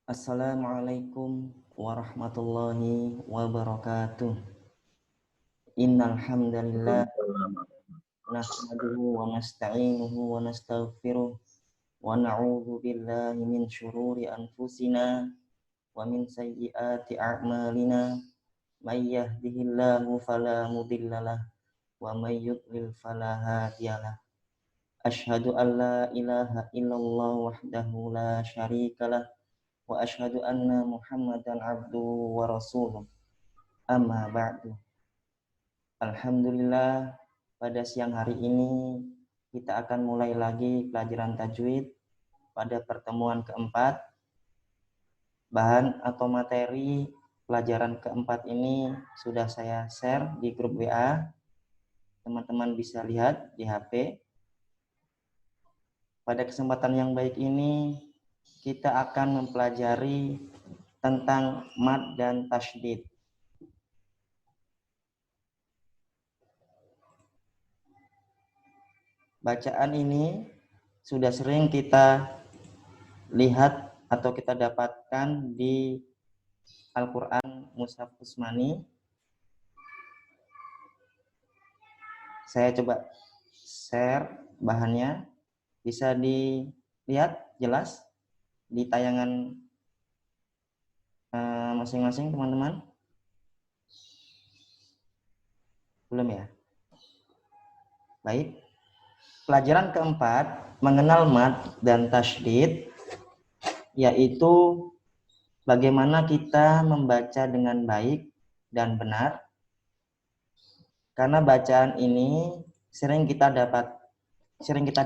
Assalamualaikum warahmatullahi wabarakatuh. Innal hamdalillah nahmaduhu wa nasta'inuhu wa nastaghfiruh wa na'udzu billahi min syururi anfusina wa min sayyiati a'malina may yahdihillahu fala mudhillalah wa may yudlil fala hadiyalah. Asyhadu an la ilaha illallah wahdahu la syarikalah wa asyhadu anna Muhammadan abduhu wa rasuluh. Amma ba'du. Alhamdulillah, pada siang hari ini kita akan mulai lagi pelajaran tajwid pada pertemuan keempat. Bahan atau materi pelajaran keempat ini sudah saya share di grup WA. Teman-teman bisa lihat di HP. Pada kesempatan yang baik ini kita akan mempelajari tentang mad dan tasydid. Bacaan ini sudah sering kita lihat atau kita dapatkan di Al-Quran Mushaf Usmani. Saya coba share bahannya. Bisa dilihat jelas di tayangan masing-masing teman-teman? Belum ya? Baik. Pelajaran keempat, mengenal mad dan tasydid, yaitu bagaimana kita membaca dengan baik dan benar. Karena bacaan ini sering kita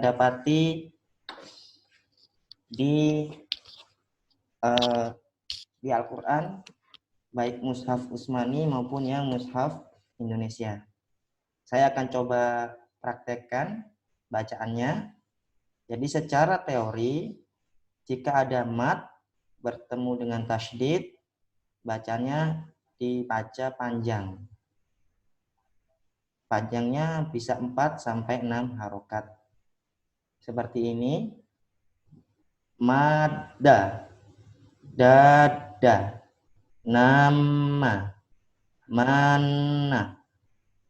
dapati di Al-Quran, baik Mushaf Usmani maupun yang Mushaf Indonesia. Saya akan coba praktekkan bacaannya. Jadi secara teori, jika ada mad bertemu dengan tasydid, bacanya dibaca panjang. Panjangnya bisa 4 sampai 6 harokat. Seperti ini. Madda, dada, nama, mana,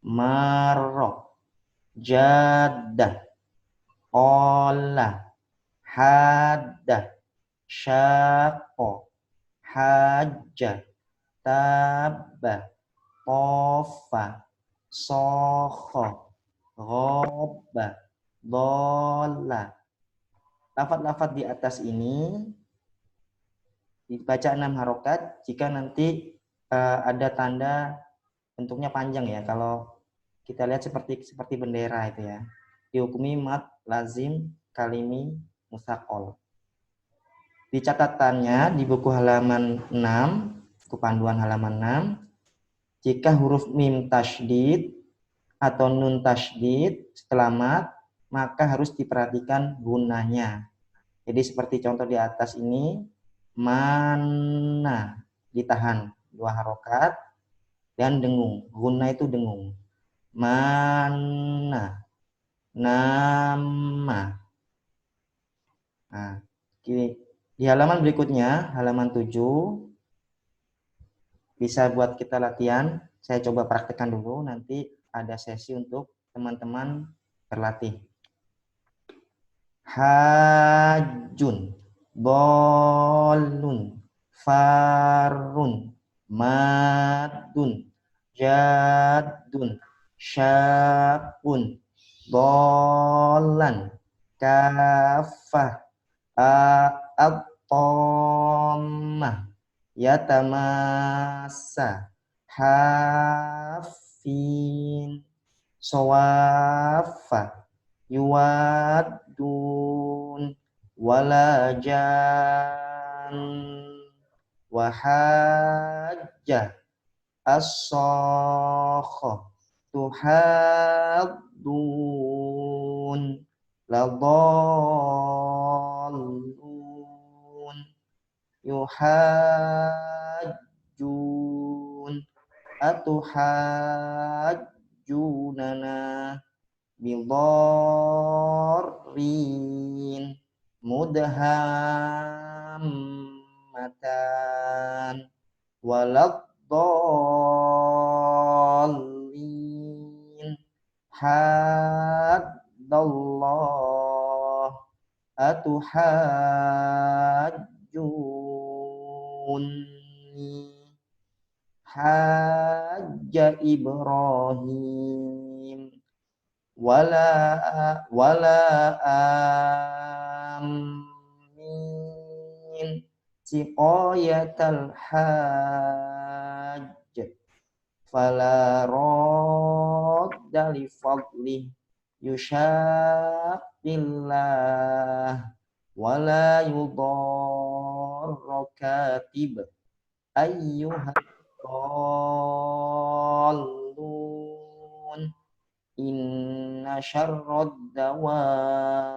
marro, jadda, qala, hadda, syaqqa, hajja, tabba, qofa, sokha, ghobba, dolla. Lafaz-lafaz di atas ini dibaca 6 harokat jika nanti ada tanda bentuknya panjang ya. Kalau kita lihat seperti bendera itu ya. Dihukumi mad lazim kalimi mustaqol. Di catatannya di buku halaman 6, buku panduan halaman 6, jika huruf mim tasydid atau nun tasydid setelah mad, maka harus diperhatikan gunanya. Jadi seperti contoh di atas ini, mana ditahan 2 harokat dan dengung. Guna itu dengung. Mana, nama. Nah, di halaman berikutnya, halaman 7, bisa buat kita latihan. Saya coba praktekkan dulu, nanti ada sesi untuk teman-teman berlatih. Hajun, bolun, farun, madun, jadun, syakun, bolan, kafah, at-tammah, yatamassa, hafin, sawafah, yuwadun, walajan, wahajjah, as-sokhoh, tuhadun, ladallun, yuhajjun, atuhajjunana, bidorrin, mudhammatin, rahmatan waladdallin haddallah atuhajjunni hajja Ibrahim wala amin siqayatal hajj fala radda li fadlih yushaqillah wala yudarra katib ayyuhal dallun inna syarrad dawab.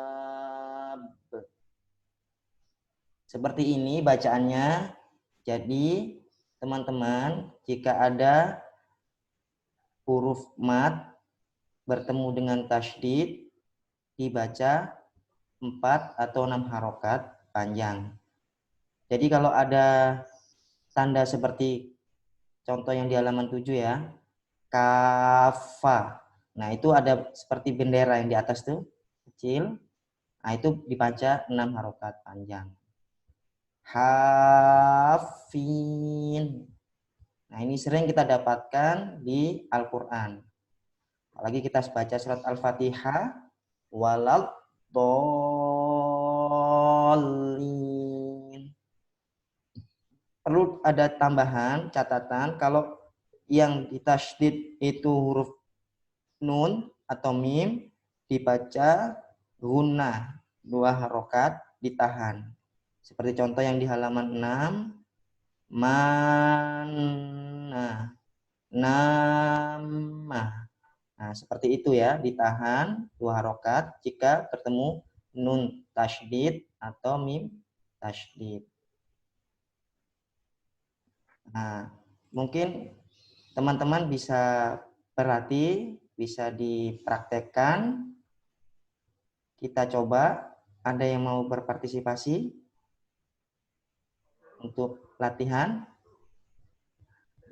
Seperti ini bacaannya. Jadi teman-teman, jika ada huruf mat bertemu dengan tasydid, dibaca 4 atau 6 harokat panjang. Jadi kalau ada tanda seperti contoh yang di halaman 7 ya, kafa. Nah itu ada seperti bendera yang di atas tuh, kecil. Nah itu dibaca 6 harokat panjang. Hafin. Nah ini sering kita dapatkan di Al-Quran. Apalagi kita baca surat Al-Fatihah. Waladdallin. Perlu ada tambahan catatan kalau yang ditasydid itu huruf nun atau mim dibaca gunnah 2 harokat ditahan. Seperti contoh yang di halaman 6, mana, nama. Nah, seperti itu ya, ditahan 2 harokat jika bertemu nun tasydid atau mim tasydid. Nah, mungkin teman-teman bisa berlatih, bisa dipraktekkan. Kita coba, ada yang mau berpartisipasi untuk latihan?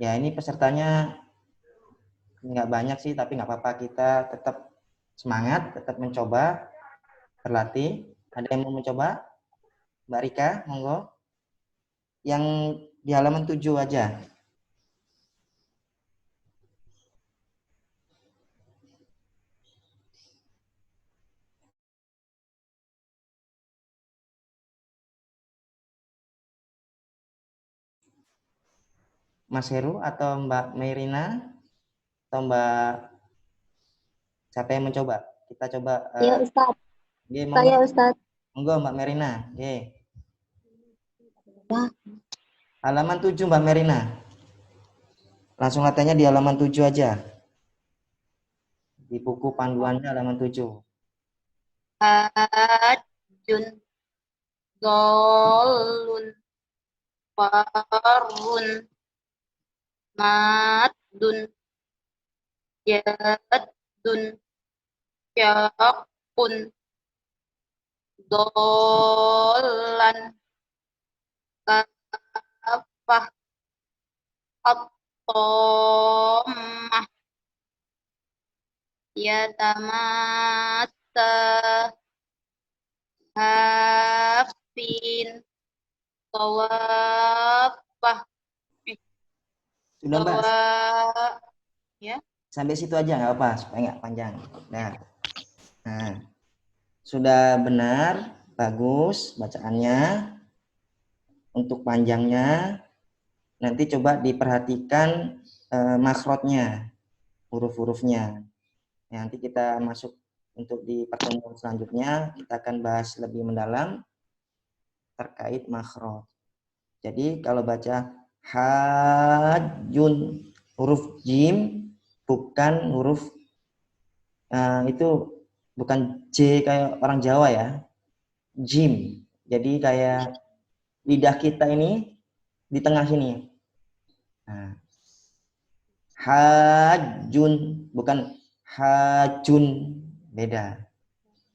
Ya, ini pesertanya nggak banyak sih, tapi nggak apa-apa, kita tetap semangat, tetap mencoba berlatih. Ada yang mau mencoba? Mbak Rika, monggo. Yang di halaman 7 aja. Mas Heru atau Mbak Merina atau Mbak siapa yang mencoba? Kita coba. Ya Ustaz. Monggo. Saya Ustaz. Monggo Mbak Merina. Halaman 7 Mbak Merina. Langsung latihannya di halaman 7 aja. Di buku panduannya halaman 7. Hajjun dolun farun madun jadun syakun dolan kafah at-tammah yatamassa hafin tawafah Sudah Mbak? ya. Sampai situ aja nggak apa, supaya nggak panjang. Nah, sudah benar, bagus bacaannya. Untuk panjangnya, nanti coba diperhatikan makhrajnya, huruf-hurufnya. Nanti kita masuk untuk di pertemuan selanjutnya, kita akan bahas lebih mendalam terkait makhraj. Jadi kalau baca hajun, huruf jim bukan huruf itu bukan J kayak orang Jawa ya, jim. Jadi kayak lidah kita ini di tengah sini. Nah, hajun bukan hajun, beda.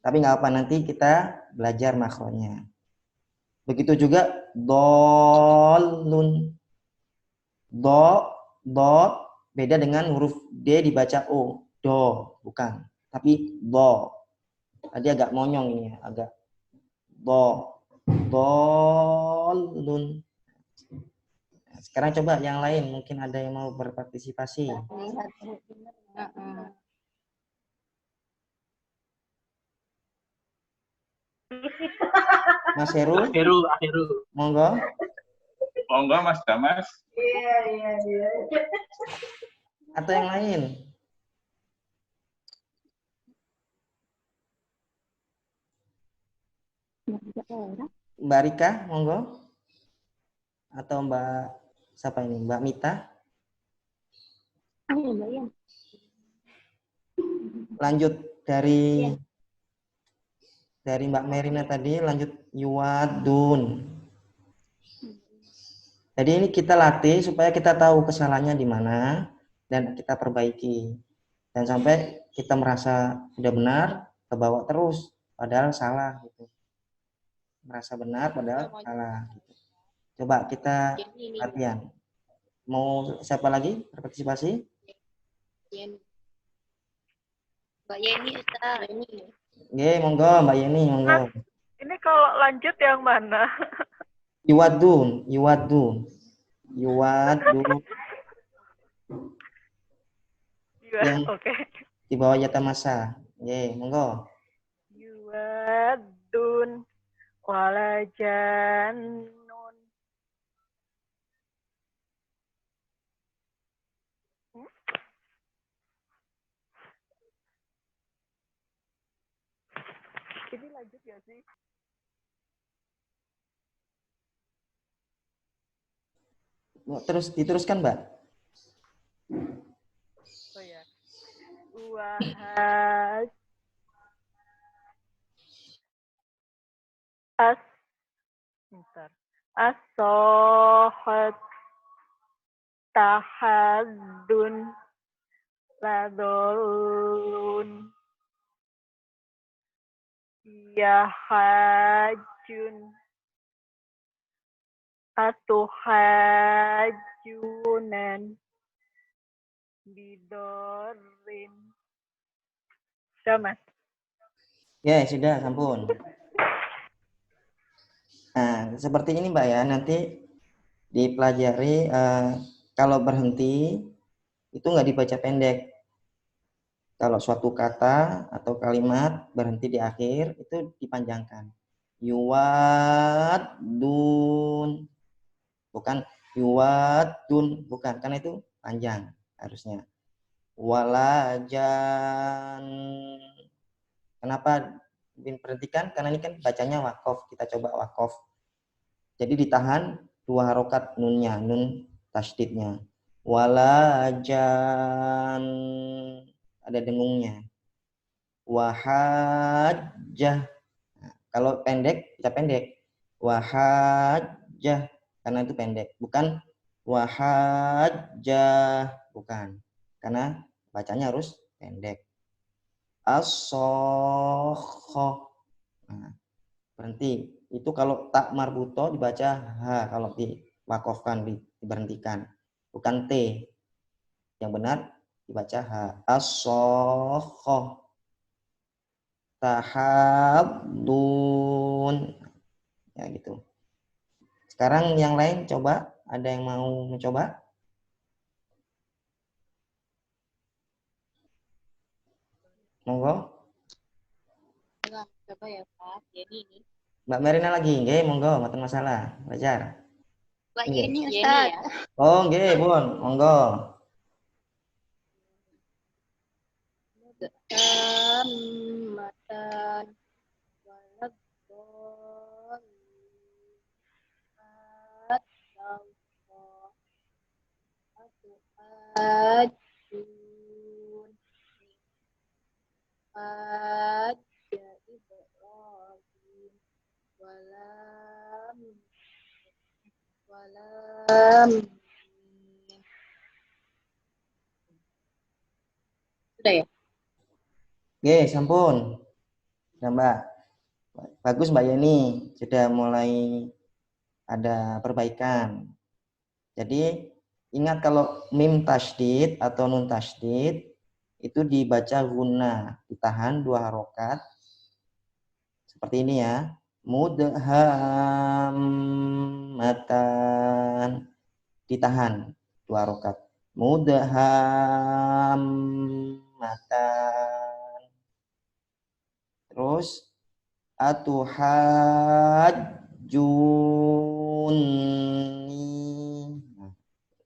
Tapi nggak apa, nanti kita belajar makronya. Begitu juga dolun. Do beda dengan huruf D dibaca O. Do, bukan. Tapi do. Tadi agak monyong ini ya, agak do. Dolun. Sekarang coba yang lain, mungkin ada yang mau berpartisipasi. Mas Heru, monggo. Monggo Mas Damas. Atau yang lain. Mbak Rika, monggo. Atau Mbak siapa ini? Mbak Mita. Lanjut dari Mbak Merina tadi, lanjut yuwadun. Jadi ini kita latih supaya kita tahu kesalahannya di mana dan kita perbaiki. Dan sampai kita merasa sudah benar, kebawa terus, padahal salah gitu. Merasa benar padahal salah gitu. Coba kita latihan. Mau siapa lagi berpartisipasi? Mbak Yeni, Ustaz. Oke, monggo Mbak Yeni, monggo. Ini kalau lanjut yang mana? Yuwadun. Yang Oke. di bawah yata masa. Oke, monggo. Yuwadun walajannun. Ini lanjut ya sih? Terus diteruskan, Mbak. Oh ya. Wahaj as bentar. As-sohat tahadun ladolun yahajun atuhajunan bidorin. Sudah, Mas? Ya, sudah, sampun. Nah, seperti ini Mbak ya, nanti dipelajari kalau berhenti itu nggak dibaca pendek. Kalau suatu kata atau kalimat berhenti di akhir itu dipanjangkan. Yuwadun, bukan yuwadun, bukan, karena itu panjang harusnya. Walajan. Kenapa diperhentikan? Karena ini kan bacanya wakof, kita coba wakof. Jadi ditahan 2 harokat nunnya, nun tasydidnya. Walajan, ada dengungnya. Wahajah. Nah, kalau pendek kita pendek. Wahajah, karena itu pendek. Bukan wahajah, bukan. Karena bacanya harus pendek. As-sokhoh. Nah, berhenti. Itu kalau tak marbuto dibaca H, kalau diwakofkan, diberhentikan. Bukan T. Yang benar dibaca H. As-sokhoh. Tahabdun. Ya gitu. Sekarang yang lain coba. Ada yang mau mencoba? Monggo. Coba ya, Pak. Yeni. Mbak Merina lagi, nggih, monggo, mboten masalah. Belajar. Mbak Yeni, Ustaz. Oh, nggih, Bun, monggo. Tammatan waladhdallin atuhajjun hajja Ibrahim walam sudah ya? Nggih, sampun. Sudah, Mbak. Bagus Mbak Yeni, sudah mulai ada perbaikan. Jadi ingat kalau mim tasydid atau nun tasydid itu dibaca guna, ditahan 2 harokat. Seperti ini ya. Mudhammatan. Ditahan 2 harokat. Mudhammatan. Terus atuhajjuni.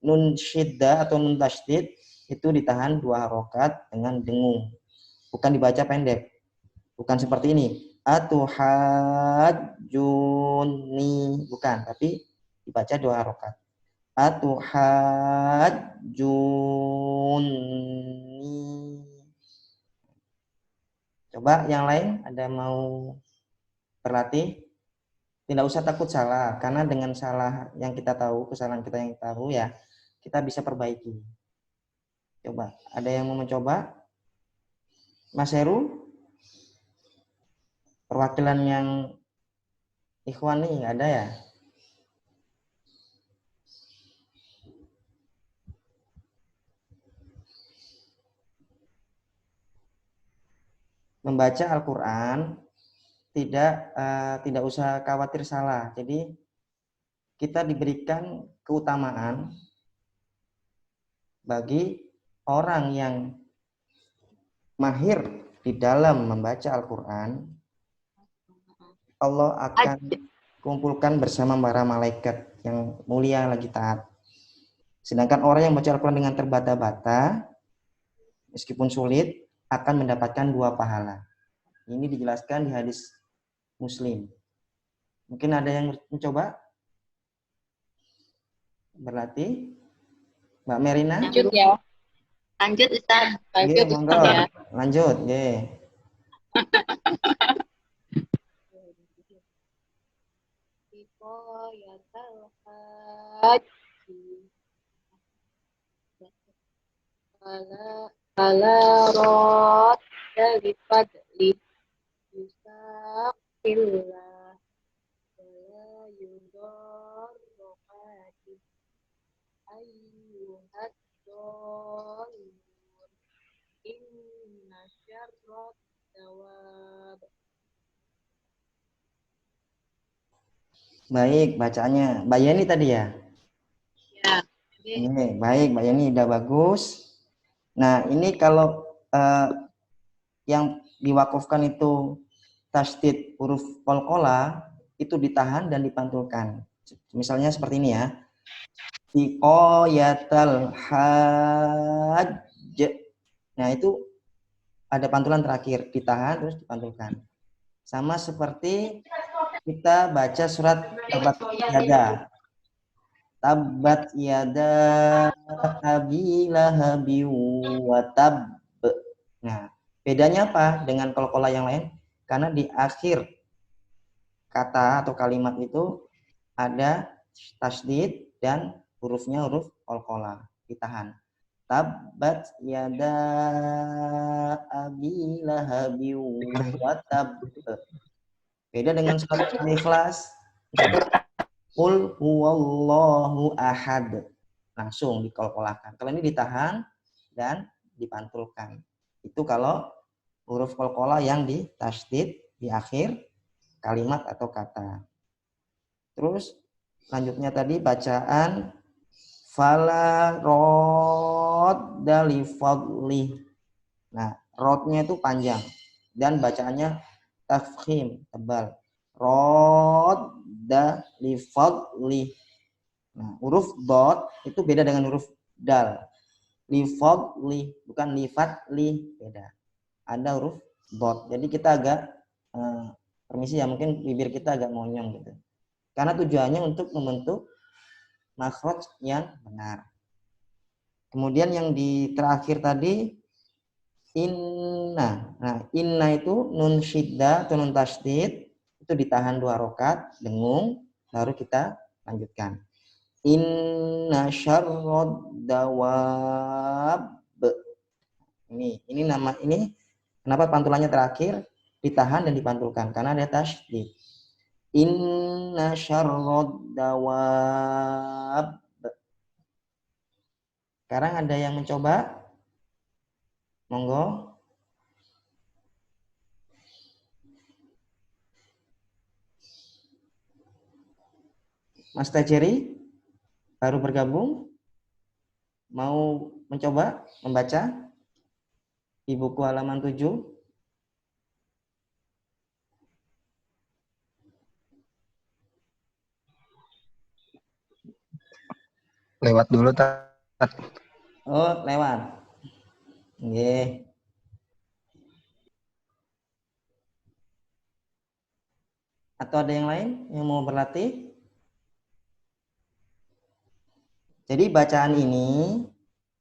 Nun syiddah atau nun tasydid itu ditahan 2 harokat dengan dengung. Bukan dibaca pendek. Bukan seperti ini. Atuhajjuni. Bukan, tapi dibaca 2 harokat. Atuhajjuni. Coba yang lain ada mau berlatih? Tidak usah takut salah, karena dengan salah yang kita tahu, kesalahan kita yang tahu ya, kita bisa perbaiki. Coba, ada yang mau mencoba? Mas Heru? Perwakilan yang ikhwan nih, nggak ada ya? Membaca Al-Quran tidak usah khawatir salah. Jadi kita diberikan keutamaan bagi orang yang mahir di dalam membaca Al-Quran. Allah akan kumpulkan bersama para malaikat yang mulia lagi taat. Sedangkan orang yang baca Al-Quran dengan terbata-bata, meskipun sulit, akan mendapatkan 2 pahala. Ini dijelaskan di hadis Muslim. Mungkin ada yang mencoba berlatih? Mbak Merina? Lanjut ya. Lanjut Ustaz. Lanjut Monggo. Ustaz ya. Lanjut, Riqayatal haji. Ala rot dari fadli yusaqillah wala yudor rohati ayyuhat dolun inna syarrot dawab. Baik, bacanya. Mbak Yeni tadi ya? Ya. Ini baik, Mbak Yeni udah bagus. Nah, ini kalau yang diwakufkan itu tasydid huruf qalqalah itu ditahan dan dipantulkan. Misalnya seperti ini ya. Riqayatal hajj. Nah, itu ada pantulan terakhir, ditahan terus dipantulkan. Sama seperti kita baca surat Tabat Yada. Tabat yada abi lahabi wa tab. Nah, bedanya apa dengan qalqalah yang lain? Karena di akhir kata atau kalimat itu ada tasydid dan hurufnya huruf qalqalah, ditahan. Tabat yada abi lahabi wa tab. Beda dengan surat Al-Ikhlas. Qul huwallahu ahad. Langsung dikolkolahkan. Kalau ini ditahan dan dipantulkan. Itu kalau huruf qalqalah yang ditasydid di akhir kalimat atau kata. Terus lanjutnya tadi bacaan fala radda li fadli. Nah, rodnya itu panjang dan bacaannya tafkhim, tebal. Radda li fadli. Nah, huruf dot itu beda dengan huruf dal. Li fadli, bukan li fadli, beda. Ada huruf dot. Jadi kita agak permisi ya, mungkin bibir kita agak monyong gitu. Karena tujuannya untuk membentuk makhraj yang benar. Kemudian yang di terakhir tadi inna. Nah, inna itu nun syiddah atau nun tasydid itu ditahan 2 harokat, dengung, baru kita lanjutkan. Inna syarrod dawab. Ini nama ini kenapa pantulannya terakhir ditahan dan dipantulkan karena ada tasydid. Inna syarrod dawab. Sekarang ada yang mencoba? Monggo. Mas Tajeri baru bergabung, mau mencoba membaca di buku halaman 7. Lewat dulu, Tat. Oh, lewat. Nggih. Atau ada yang lain yang mau berlatih? Jadi bacaan ini,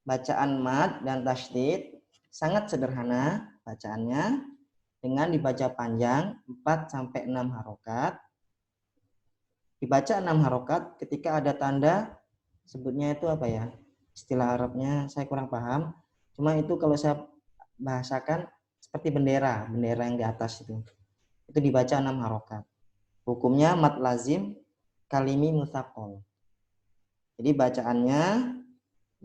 bacaan mad dan tasydid sangat sederhana bacaannya dengan dibaca panjang 4 sampai 6 harokat. Dibaca 6 harokat ketika ada tanda, sebutnya itu apa ya? Istilah Arabnya saya kurang paham. Cuma itu kalau saya bahasakan seperti bendera yang di atas itu. Itu dibaca 6 harokat. Hukumnya mad lazim kalimi mutsaqal. Jadi bacaannya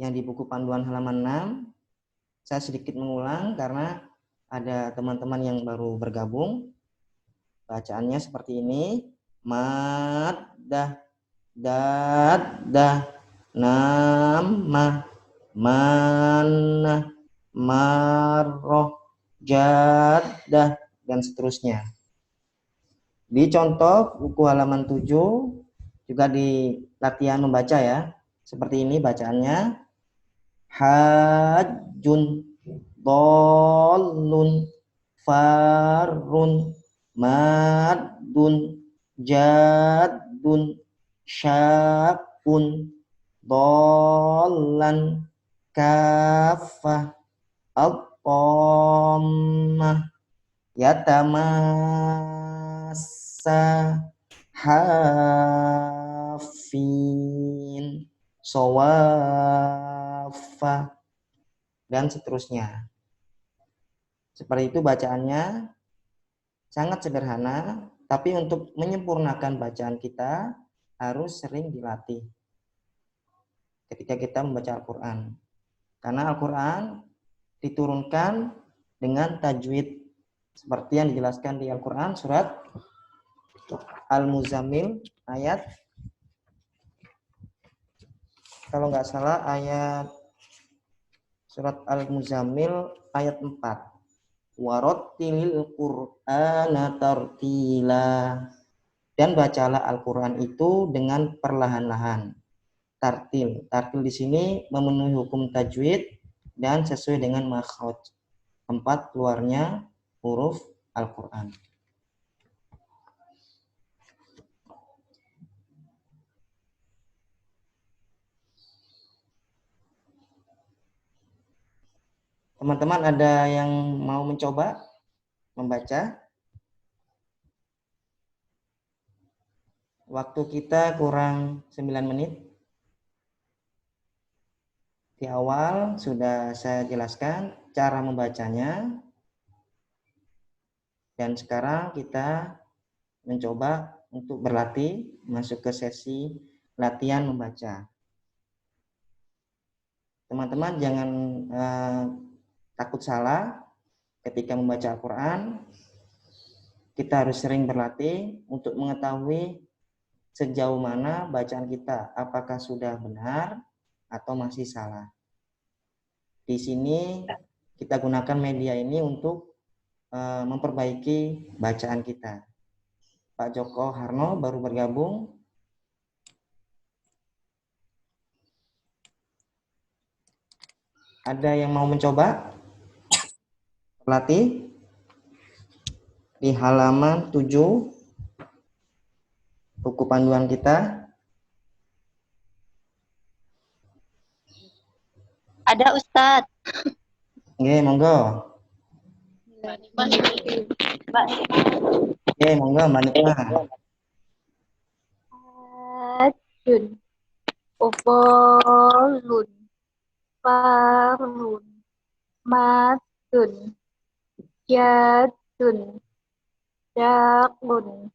yang di buku panduan halaman 6, saya sedikit mengulang karena ada teman-teman yang baru bergabung. Bacaannya seperti ini. Mad dah dad dah nama mana marroh jadah dan seterusnya. Di contoh buku halaman 7 juga di latihan membaca ya. Seperti ini bacaannya. Hajjun dallun farun madun jadun syakun dollan kafah al-dhammah yatamassa hafin sawafa dan seterusnya. Seperti itu bacaannya, sangat sederhana, tapi untuk menyempurnakan bacaan kita harus sering dilatih ketika kita membaca Al-Quran. Karena Al-Quran diturunkan dengan tajwid seperti yang dijelaskan di Al-Quran surat Al-Muzammil ayat, kalau nggak salah ayat surat Al-Muzammil ayat 4. Warattilil Qur'ana tartila. Dan bacalah Al-Quran itu dengan perlahan-lahan. Tartil di sini memenuhi hukum tajwid dan sesuai dengan makhraj, tempat keluarnya huruf Al-Quran. Teman-teman ada yang mau mencoba membaca? Waktu kita kurang 9 menit. Di awal sudah saya jelaskan cara membacanya. Dan sekarang kita mencoba untuk berlatih masuk ke sesi latihan membaca. Teman-teman jangan takut salah ketika membaca Al-Quran. Kita harus sering berlatih untuk mengetahui sejauh mana bacaan kita, apakah sudah benar atau masih salah. Di sini kita gunakan media ini untuk memperbaiki bacaan kita. Pak Joko Harno baru bergabung. Ada yang mau mencoba berlatih di halaman 7 buku panduan kita? Ada Ustadz. Oke, monggo. Oke, monggo Mbak Nikma. Hajjun. Ubolun. Farun. Matun. Jadun. Dakun.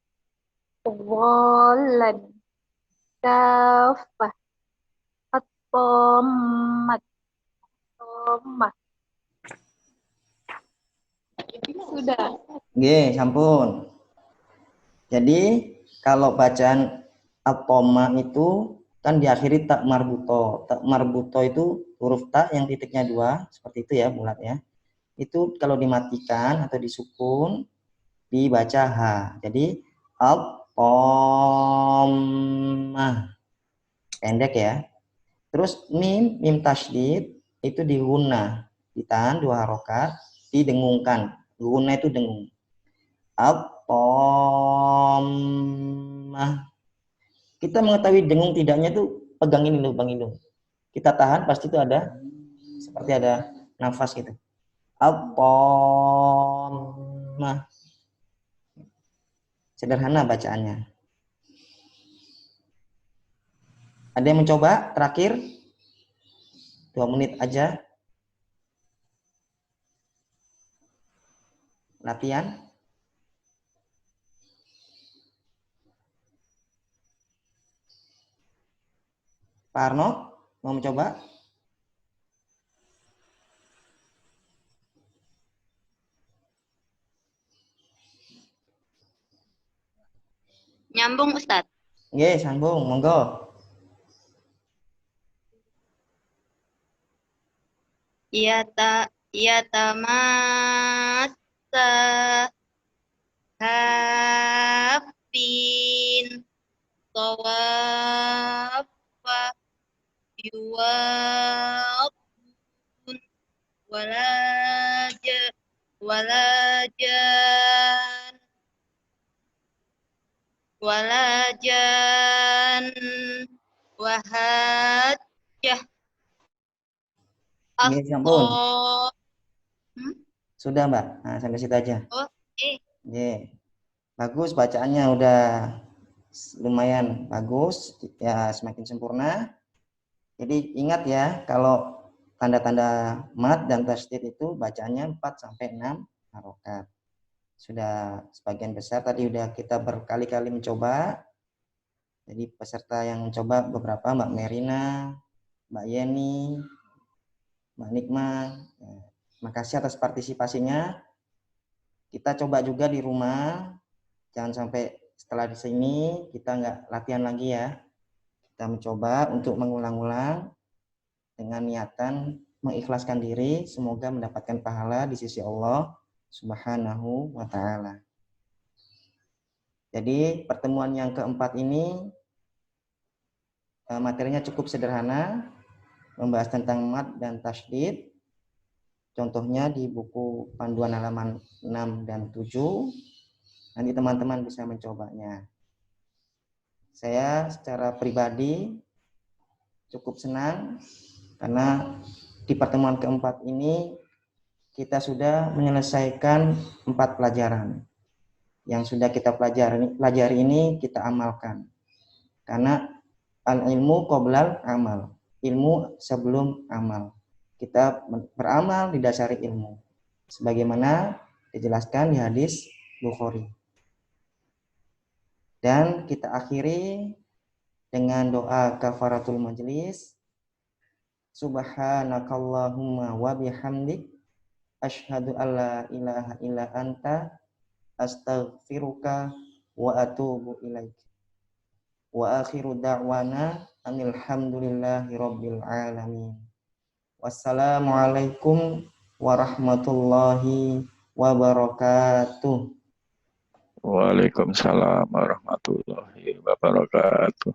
ضالا كافة الطامة طامة. Sudah. Nggih, sampun. Jadi kalau bacaan atoma itu kan diakhiri tak marbuto. Tak marbuto itu huruf tak yang titiknya 2, seperti itu ya bulat ya. Itu kalau dimatikan atau disukun dibaca H. Jadi atoma. Pendek ya. Terus mim tasydid itu dihuna, ditahan 2 harokat, didengungkan. Guna itu dengung. At-tammah. Kita mengetahui dengung tidaknya itu pegang ini lubang hidung. Kita tahan pasti itu ada seperti ada nafas gitu. At-tammah. Sederhana bacaannya. Ada yang mencoba terakhir? 2 menit aja. Latihan. Pak Arno, mau mencoba? Nyambung Ustadz. Nggih, sambung, monggo. Iya tamasa hafin tawafa yuwabun walajan walajan wahajah Nggih, sampun. atau Sudah, Mbak. Nah, sampai situ aja. oke. Nggih. Bagus bacaannya udah lumayan bagus ya, semakin sempurna. Jadi ingat ya, kalau tanda-tanda mat dan tasydid itu bacaannya 4 sampai 6 harokat. Sudah sebagian besar tadi udah kita berkali-kali mencoba. Jadi peserta yang mencoba beberapa, Mbak Merina, Mbak Yeni, Mbak Nikma. Ya, makasih atas partisipasinya. Kita coba juga di rumah. Jangan sampai setelah di sini kita nggak latihan lagi ya. Kita mencoba untuk mengulang-ulang dengan niatan mengikhlaskan diri, semoga mendapatkan pahala di sisi Allah Subhanahu wa Ta'ala. Jadi pertemuan yang keempat ini materinya cukup sederhana, membahas tentang mat dan tasydid. Contohnya di buku panduan halaman 6 dan 7. Nanti teman-teman bisa mencobanya. Saya secara pribadi cukup senang karena di pertemuan keempat ini kita sudah menyelesaikan 4 pelajaran. Yang sudah kita pelajari ini kita amalkan. Karena al-ilmu qoblal amal. Ilmu sebelum amal. Kita beramal didasari ilmu. Sebagaimana dijelaskan di hadis Bukhari. Dan kita akhiri dengan doa kafaratul majlis. Subhanakallahumma wa bihamdik asyhadu alla ilaha illa anta astaghfiruka wa atubu ilaik. Wa akhiru da'wana alhamdulillahi rabbil alamin. Wassalamualaikum warahmatullahi wabarakatuh. Waalaikumsalam warahmatullahi wabarakatuh.